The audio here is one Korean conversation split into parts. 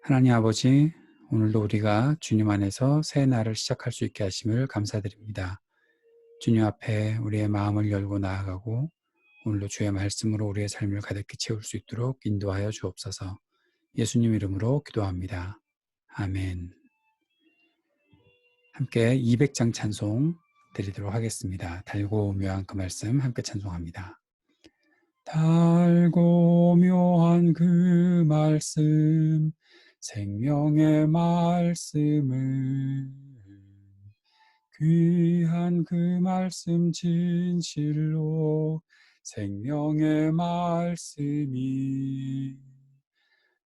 하나님 아버지, 오늘도 우리가 주님 안에서 새 날을 시작할 수 있게 하심을 감사드립니다. 주님 앞에 우리의 마음을 열고 나아가고 오늘도 주의 말씀으로 우리의 삶을 가득히 채울 수 있도록 인도하여 주옵소서. 예수님 이름으로 기도합니다. 아멘. 함께 200장 찬송 드리도록 하겠습니다. 달고 묘한 그 말씀 함께 찬송합니다. 달고 묘한 그 말씀, 생명의 말씀을, 귀한 그 말씀 진실로 생명의 말씀이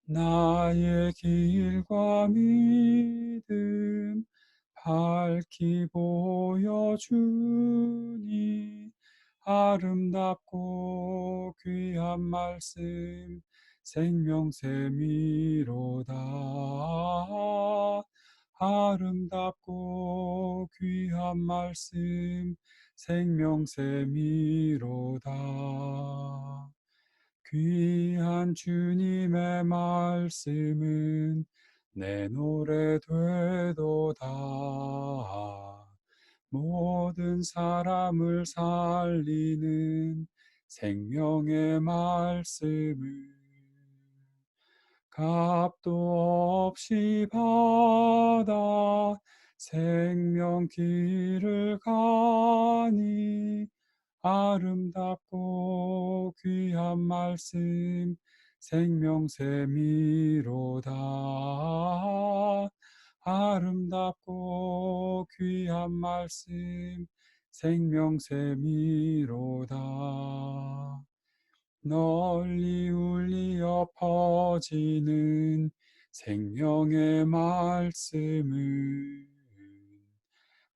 나의 길과 믿음 밝히 보여주니 아름답고 귀한 말씀 생명샘이로다. 아름답고 귀한 말씀 생명샘이로다. 귀한 주님의 말씀은 내 노래 되도다. 모든 사람을 살리는 생명의 말씀을 값도 없이 받아 생명 길을 가니 아름답고 귀한 말씀 생명샘이로다. 아름답고 귀한 말씀 생명샘이로다. 널리 울리어 퍼지는 생명의 말씀을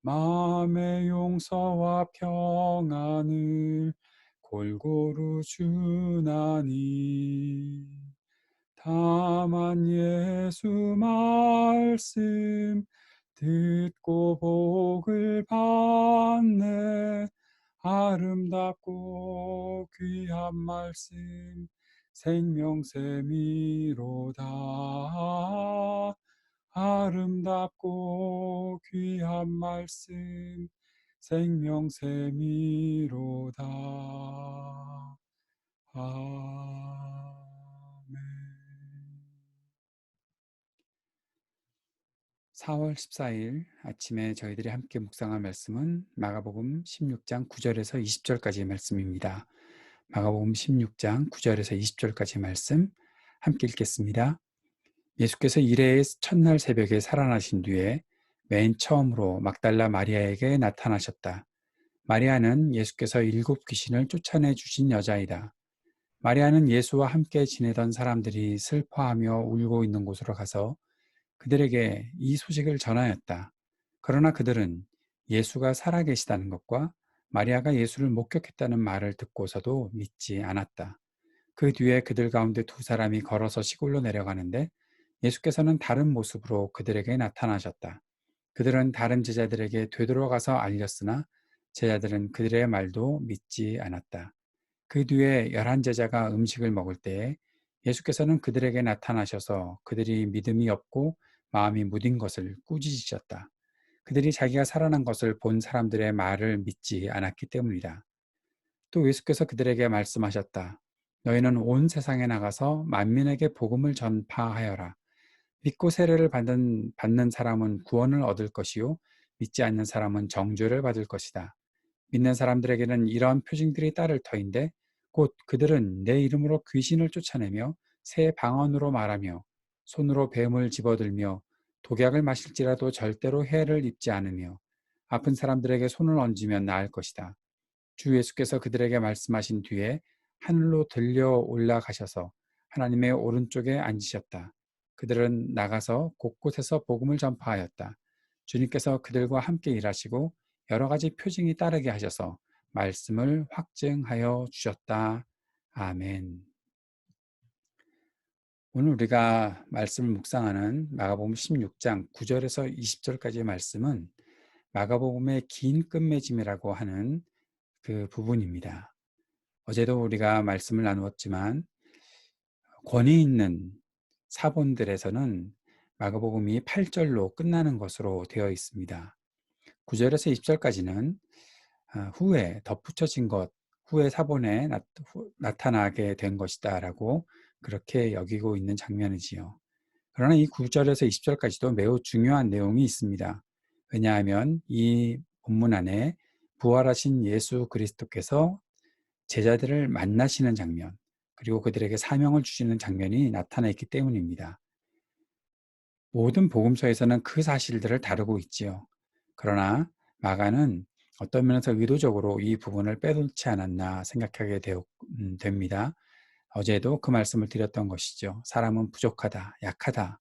마음의 용서와 평안을 골고루 주나니 다만 예수 말씀 듣고 복을 받네. 아름답고 귀한 말씀 생명샘이로다. 아름답고 귀한 말씀 생명샘이로다. 아멘. 4월 14일 아침에 저희들이 함께 묵상할 말씀은 마가복음 16장 9절에서 20절까지의 말씀입니다. 마가복음 16장 9절에서 20절까지 말씀 함께 읽겠습니다. 예수께서 이레의 첫날 새벽에 살아나신 뒤에 맨 처음으로 막달라 마리아에게 나타나셨다. 마리아는 예수께서 7 귀신을 쫓아내 주신 여자이다. 마리아는 예수와 함께 지내던 사람들이 슬퍼하며 울고 있는 곳으로 가서 그들에게 이 소식을 전하였다. 그러나 그들은 예수가 살아계시다는 것과 마리아가 예수를 목격했다는 말을 듣고서도 믿지 않았다. 그 뒤에 그들 가운데 2사람이 걸어서 시골로 내려가는데 예수께서는 다른 모습으로 그들에게 나타나셨다. 그들은 다른 제자들에게 되돌아가서 알렸으나 제자들은 그들의 말도 믿지 않았다. 그 뒤에 11제자가 음식을 먹을 때에 예수께서는 그들에게 나타나셔서 그들이 믿음이 없고 마음이 무딘 것을 꾸짖으셨다. 그들이 자기가 살아난 것을 본 사람들의 말을 믿지 않았기 때문이다. 또 예수께서 그들에게 말씀하셨다. 너희는 온 세상에 나가서 만민에게 복음을 전파하여라. 믿고 세례를 받는 사람은 구원을 얻을 것이요 믿지 않는 사람은 정죄를 받을 것이다. 믿는 사람들에게는 이러한 표징들이 따를 터인데 곧 그들은 내 이름으로 귀신을 쫓아내며 새 방언으로 말하며 손으로 뱀을 집어들며 독약을 마실지라도 절대로 해를 입지 않으며 아픈 사람들에게 손을 얹으면 나을 것이다. 주 예수께서 그들에게 말씀하신 뒤에 하늘로 들려 올라가셔서 하나님의 오른쪽에 앉으셨다. 그들은 나가서 곳곳에서 복음을 전파하였다. 주님께서 그들과 함께 일하시고 여러 가지 표징이 따르게 하셔서 말씀을 확증하여 주셨다. 아멘. 오늘 우리가 말씀을 묵상하는 마가복음 16장 9절에서 20절까지의 말씀은 마가복음의 긴 끝맺음이라고 하는 그 부분입니다. 어제도 우리가 말씀을 나누었지만 권위 있는 사본들에서는 마가복음이 8절로 끝나는 것으로 되어 있습니다. 9절에서 20절까지는 후에 덧붙여진 것, 후에 사본에 나타나게 된 것이다 라고 그렇게 여기고 있는 장면이지요. 그러나 이 9절에서 20절까지도 매우 중요한 내용이 있습니다. 왜냐하면 이 본문 안에 부활하신 예수 그리스도께서 제자들을 만나시는 장면, 그리고 그들에게 사명을 주시는 장면이 나타나 있기 때문입니다. 모든 복음서에서는 그 사실들을 다루고 있지요. 그러나 마가는 어떤 면에서 의도적으로 이 부분을 빼놓지 않았나 생각하게 됩니다. 어제도 그 말씀을 드렸던 것이죠. 사람은 부족하다, 약하다.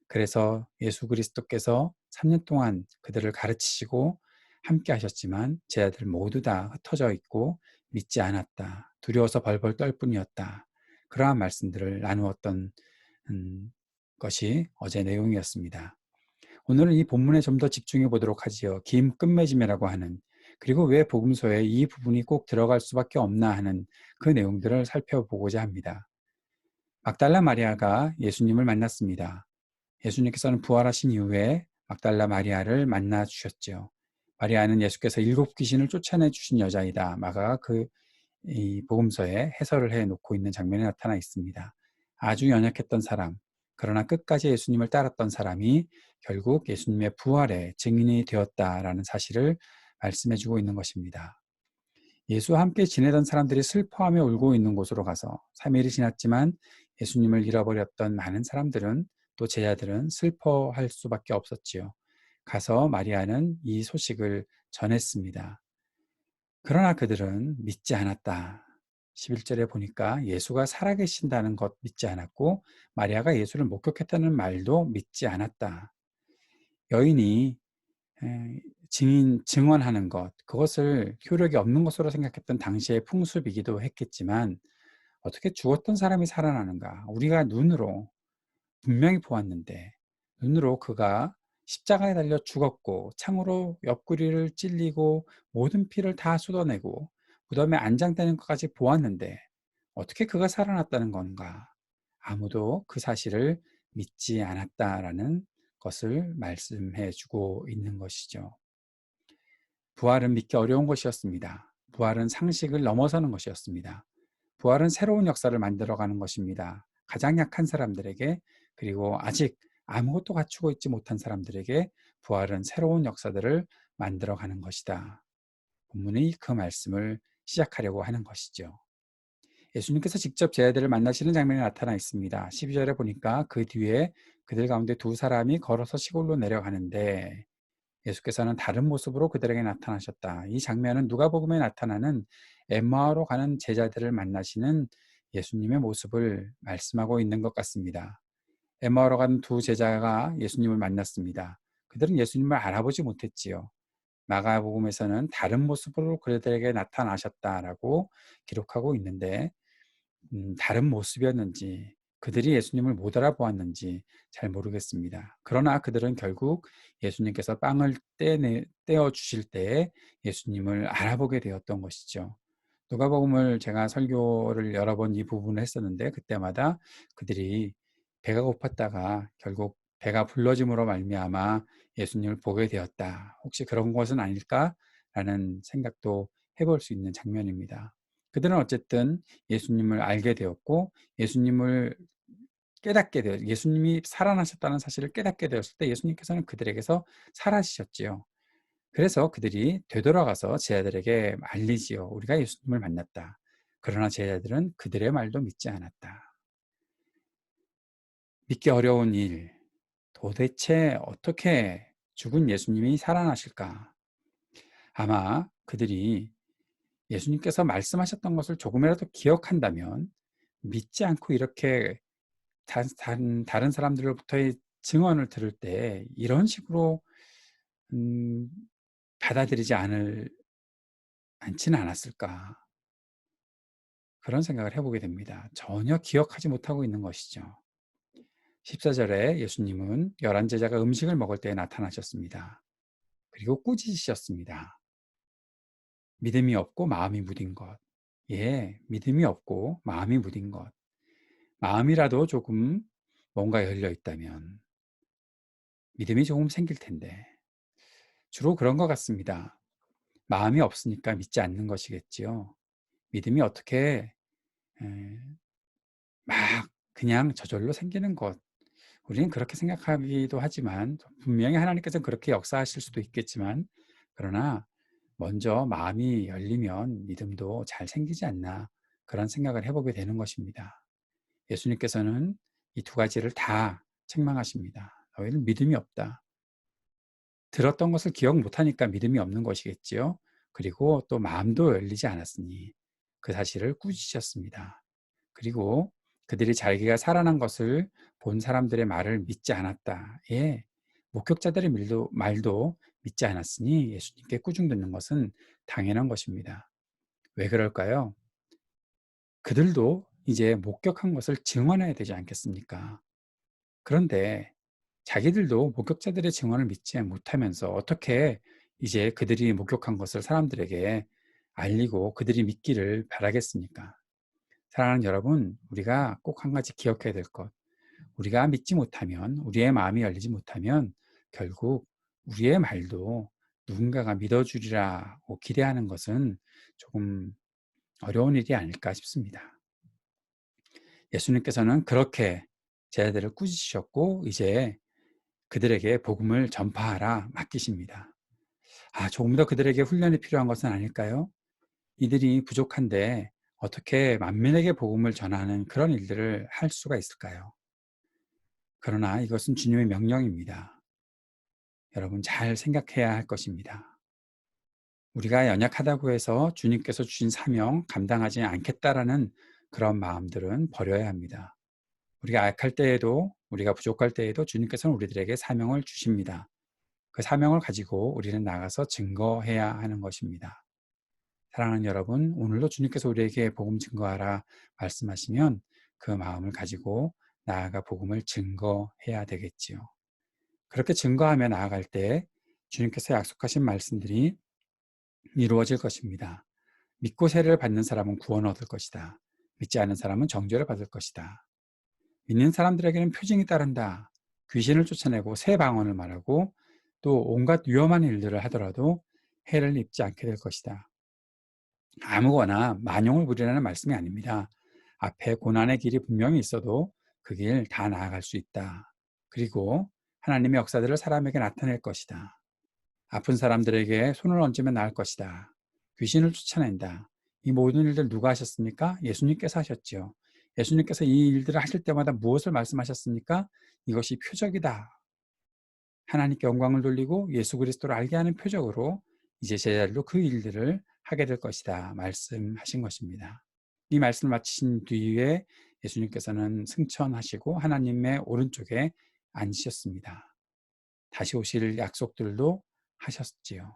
그래서 예수 그리스도께서 3년 동안 그들을 가르치시고 함께 하셨지만 제자들 모두 다 흩어져 있고 믿지 않았다. 두려워서 벌벌 떨 뿐이었다. 그러한 말씀들을 나누었던 것이 어제 내용이었습니다. 오늘은 이 본문에 좀 더 집중해 보도록 하지요. 김 끝맺음이라고 하는, 그리고 왜 복음서에 이 부분이 꼭 들어갈 수밖에 없나 하는 그 내용들을 살펴보고자 합니다. 막달라 마리아가 예수님을 만났습니다. 예수님께서는 부활하신 이후에 막달라 마리아를 만나 주셨죠. 마리아는 예수께서 7 귀신을 쫓아내 주신 여자이다. 마가가 이 복음서에 해설을 해 놓고 있는 장면이 나타나 있습니다. 아주 연약했던 사람, 그러나 끝까지 예수님을 따랐던 사람이 결국 예수님의 부활의 증인이 되었다라는 사실을 말씀해 주고 있는 것입니다. 예수와 함께 지내던 사람들이 슬퍼하며 울고 있는 곳으로 가서 3일이 지났지만 예수님을 잃어버렸던 많은 사람들은, 또 제자들은 슬퍼할 수밖에 없었지요. 가서 마리아는 이 소식을 전했습니다. 그러나 그들은 믿지 않았다. 11절에 보니까 예수가 살아계신다는 것 믿지 않았고 마리아가 예수를 목격했다는 말도 믿지 않았다. 여인이 증언하는 것, 그것을 효력이 없는 것으로 생각했던 당시의 풍습이기도 했겠지만 어떻게 죽었던 사람이 살아나는가? 우리가 눈으로 분명히 보았는데, 눈으로 그가 십자가에 달려 죽었고 창으로 옆구리를 찔리고 모든 피를 다 쏟아내고 무덤에 안장되는 것까지 보았는데 어떻게 그가 살아났다는 건가? 아무도 그 사실을 믿지 않았다라는 것을 말씀해 주고 있는 것이죠. 부활은 믿기 어려운 것이었습니다. 부활은 상식을 넘어서는 것이었습니다. 부활은 새로운 역사를 만들어가는 것입니다. 가장 약한 사람들에게, 그리고 아직 아무것도 갖추고 있지 못한 사람들에게 부활은 새로운 역사들을 만들어가는 것이다. 본문이 그 말씀을 시작하려고 하는 것이죠. 예수님께서 직접 제자들을 만나시는 장면이 나타나 있습니다. 12절에 보니까 그 뒤에 그들 가운데 2 사람이 걸어서 시골로 내려가는데 예수께서는 다른 모습으로 그들에게 나타나셨다. 이 장면은 누가복음에 나타나는 엠마오로 가는 제자들을 만나시는 예수님의 모습을 말씀하고 있는 것 같습니다. 엠마오로 가는 2 제자가 예수님을 만났습니다. 그들은 예수님을 알아보지 못했지요. 마가복음에서는 다른 모습으로 그들에게 나타나셨다라고 기록하고 있는데 다른 모습이었는지, 그들이 예수님을 못 알아보았는지 잘 모르겠습니다. 그러나 그들은 결국 예수님께서 빵을 떼어 주실 때에 예수님을 알아보게 되었던 것이죠. 누가복음을 제가 설교를 여러 번 이 부분을 했었는데 그때마다 그들이 배가 고팠다가 결국 배가 불러짐으로 말미암아 예수님을 보게 되었다. 혹시 그런 것은 아닐까라는 생각도 해볼 수 있는 장면입니다. 그들은 어쨌든 예수님을 알게 되었고 예수님을 예수님이 살아나셨다는 사실을 깨닫게 되었을 때 예수님께서는 그들에게서 사라지셨지요. 그래서 그들이 되돌아가서 제자들에게 알리지요. 우리가 예수님을 만났다. 그러나 제자들은 그들의 말도 믿지 않았다. 믿기 어려운 일, 도대체 어떻게 죽은 예수님이 살아나실까? 아마 그들이 예수님께서 말씀하셨던 것을 조금이라도 기억한다면 믿지 않고 이렇게 다른 사람들로부터의 증언을 들을 때 이런 식으로 음, 받아들이지 않지는 않았을까, 그런 생각을 해보게 됩니다. 전혀 기억하지 못하고 있는 것이죠. 14절에 예수님은 11제자가 음식을 먹을 때에 나타나셨습니다. 그리고 꾸짖으셨습니다. 믿음이 없고 마음이 무딘 것. 예, 믿음이 없고 마음이 무딘 것. 마음이라도 조금 뭔가 열려 있다면 믿음이 조금 생길 텐데 주로 그런 것 같습니다. 마음이 없으니까 믿지 않는 것이겠지요. 믿음이 어떻게 에, 막 그냥 저절로 생기는 것. 우리는 그렇게 생각하기도 하지만 분명히 하나님께서는 그렇게 역사하실 수도 있겠지만 그러나 먼저 마음이 열리면 믿음도 잘 생기지 않나 그런 생각을 해보게 되는 것입니다. 예수님께서는 이 두 가지를 다 책망하십니다. 너희는 믿음이 없다. 들었던 것을 기억 못하니까 믿음이 없는 것이겠지요. 그리고 또 마음도 열리지 않았으니 그 사실을 꾸짖으셨습니다. 그리고 그들이 자기가 살아난 것을 본 사람들의 말을 믿지 않았다. 예, 목격자들의 말도 믿지 않았으니 예수님께 꾸중 듣는 것은 당연한 것입니다. 왜 그럴까요? 그들도 이제 목격한 것을 증언해야 되지 않겠습니까? 그런데 자기들도 목격자들의 증언을 믿지 못하면서 어떻게 이제 그들이 목격한 것을 사람들에게 알리고 그들이 믿기를 바라겠습니까? 사랑하는 여러분, 우리가 꼭 한 가지 기억해야 될 것. 우리가 믿지 못하면, 우리의 마음이 열리지 못하면 결국 우리의 말도 누군가가 믿어주리라고 기대하는 것은 조금 어려운 일이 아닐까 싶습니다. 예수님께서는 그렇게 제자들을 꾸짖으셨고 이제 그들에게 복음을 전파하라 맡기십니다. 조금 더 그들에게 훈련이 필요한 것은 아닐까요? 이들이 부족한데 어떻게 만민에게 복음을 전하는 그런 일들을 할 수가 있을까요? 그러나 이것은 주님의 명령입니다. 여러분 잘 생각해야 할 것입니다. 우리가 연약하다고 해서 주님께서 주신 사명 감당하지 않겠다라는 그런 마음들은 버려야 합니다. 우리가 약할 때에도 우리가 부족할 때에도 주님께서는 우리들에게 사명을 주십니다. 그 사명을 가지고 우리는 나가서 증거해야 하는 것입니다. 사랑하는 여러분, 오늘도 주님께서 우리에게 복음 증거하라 말씀하시면 그 마음을 가지고 나아가 복음을 증거해야 되겠지요. 그렇게 증거하며 나아갈 때 주님께서 약속하신 말씀들이 이루어질 것입니다. 믿고 세례를 받는 사람은 구원 얻을 것이다. 믿지 않는 사람은 정죄를 받을 것이다. 믿는 사람들에게는 표징이 따른다. 귀신을 쫓아내고 새 방언을 말하고 또 온갖 위험한 일들을 하더라도 해를 입지 않게 될 것이다. 아무거나 만용을 부리라는 말씀이 아닙니다. 앞에 고난의 길이 분명히 있어도 그 길 다 나아갈 수 있다. 그리고 하나님의 역사들을 사람에게 나타낼 것이다. 아픈 사람들에게 손을 얹으면 나을 것이다. 귀신을 쫓아낸다. 이 모든 일들 누가 하셨습니까? 예수님께서 하셨지요. 예수님께서 이 일들을 하실 때마다 무엇을 말씀하셨습니까? 이것이 표적이다. 하나님께 영광을 돌리고 예수 그리스도를 알게 하는 표적으로 이제 제자들도 그 일들을 하게 될 것이다 말씀하신 것입니다. 이 말씀을 마치신 뒤에 예수님께서는 승천하시고 하나님의 오른쪽에 앉으셨습니다. 다시 오실 약속들도 하셨지요.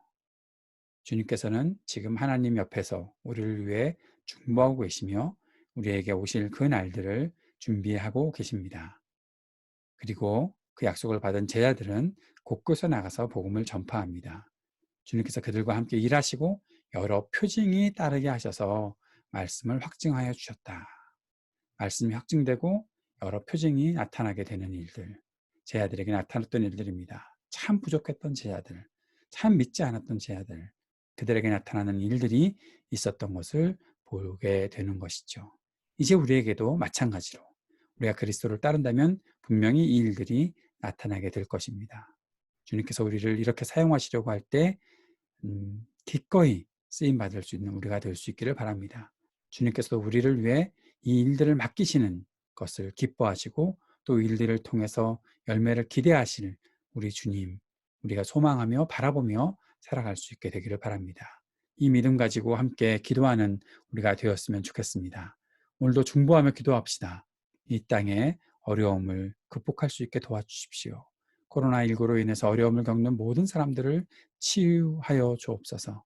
주님께서는 지금 하나님 옆에서 우리를 위해 중보하고 계시며 우리에게 오실 그 날들을 준비하고 계십니다. 그리고 그 약속을 받은 제자들은 곳곳에 나가서 복음을 전파합니다. 주님께서 그들과 함께 일하시고 여러 표징이 따르게 하셔서 말씀을 확증하여 주셨다. 말씀이 확증되고 여러 표징이 나타나게 되는 일들, 제자들에게 나타났던 일들입니다. 참 부족했던 제자들, 참 믿지 않았던 제자들, 그들에게 나타나는 일들이 있었던 것을 보게 되는 것이죠. 이제 우리에게도 마찬가지로 우리가 그리스도를 따른다면 분명히 이 일들이 나타나게 될 것입니다. 주님께서 우리를 이렇게 사용하시려고 할 때 기꺼이 쓰임 받을 수 있는 우리가 될 수 있기를 바랍니다. 주님께서 우리를 위해 이 일들을 맡기시는 것을 기뻐하시고 또 일들을 통해서 열매를 기대하실 우리 주님, 우리가 소망하며 바라보며 살아갈 수 있게 되기를 바랍니다. 이 믿음 가지고 함께 기도하는 우리가 되었으면 좋겠습니다. 오늘도 중보하며 기도합시다. 이 땅에 어려움을 극복할 수 있게 도와주십시오. 코로나19로 인해서 어려움을 겪는 모든 사람들을 치유하여 주옵소서.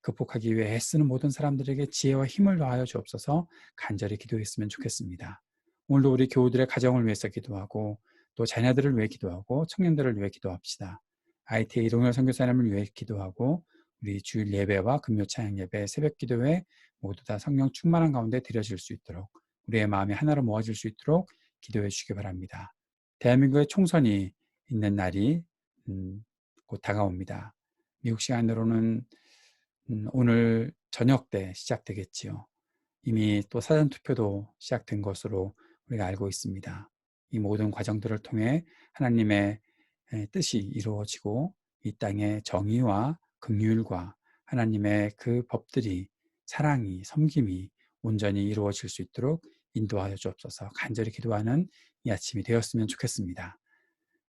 극복하기 위해 애쓰는 모든 사람들에게 지혜와 힘을 더하여 주옵소서. 간절히 기도했으면 좋겠습니다. 오늘도 우리 교우들의 가정을 위해서 기도하고 또 자녀들을 위해 기도하고 청년들을 위해 기도합시다. IT의 이동열 선교사님을 위해 기도하고 우리 주일 예배와 금요 찬양 예배, 새벽 기도회 모두 다 성령 충만한 가운데 드려질 수 있도록 우리의 마음이 하나로 모아질 수 있도록 기도해 주시기 바랍니다. 대한민국의 총선이 있는 날이 곧 다가옵니다. 미국 시간으로는 오늘 저녁 때 시작되겠지요. 이미 또 사전투표도 시작된 것으로 우리가 알고 있습니다. 이 모든 과정들을 통해 하나님의 뜻이 이루어지고 이 땅의 정의와 긍휼과 하나님의 그 법들이, 사랑이, 섬김이 온전히 이루어질 수 있도록 인도하여 주옵소서. 간절히 기도하는 이 아침이 되었으면 좋겠습니다.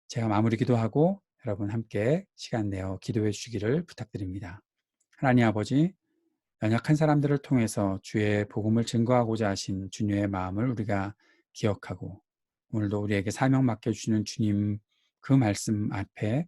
제가 마무리 기도하고 여러분 함께 시간 내어 기도해 주시기를 부탁드립니다. 하나님 아버지, 연약한 사람들을 통해서 주의 복음을 증거하고자 하신 주님의 마음을 우리가 기억하고, 오늘도 우리에게 사명 맡겨주시는 주님 그 말씀 앞에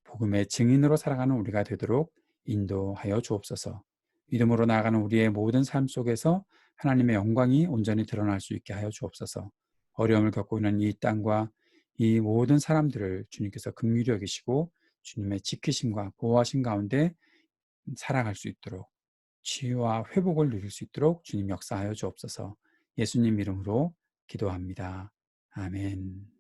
복음의 증인으로 살아가는 우리가 되도록 인도하여 주옵소서. 믿음으로 나아가는 우리의 모든 삶 속에서 하나님의 영광이 온전히 드러날 수 있게 하여 주옵소서. 어려움을 겪고 있는 이 땅과 이 모든 사람들을 주님께서 긍휼히 여기시고 주님의 지키심과 보호하심 가운데 살아갈 수 있도록, 치유와 회복을 누릴 수 있도록 주님 역사하여 주옵소서. 예수님 이름으로 기도합니다. 아멘.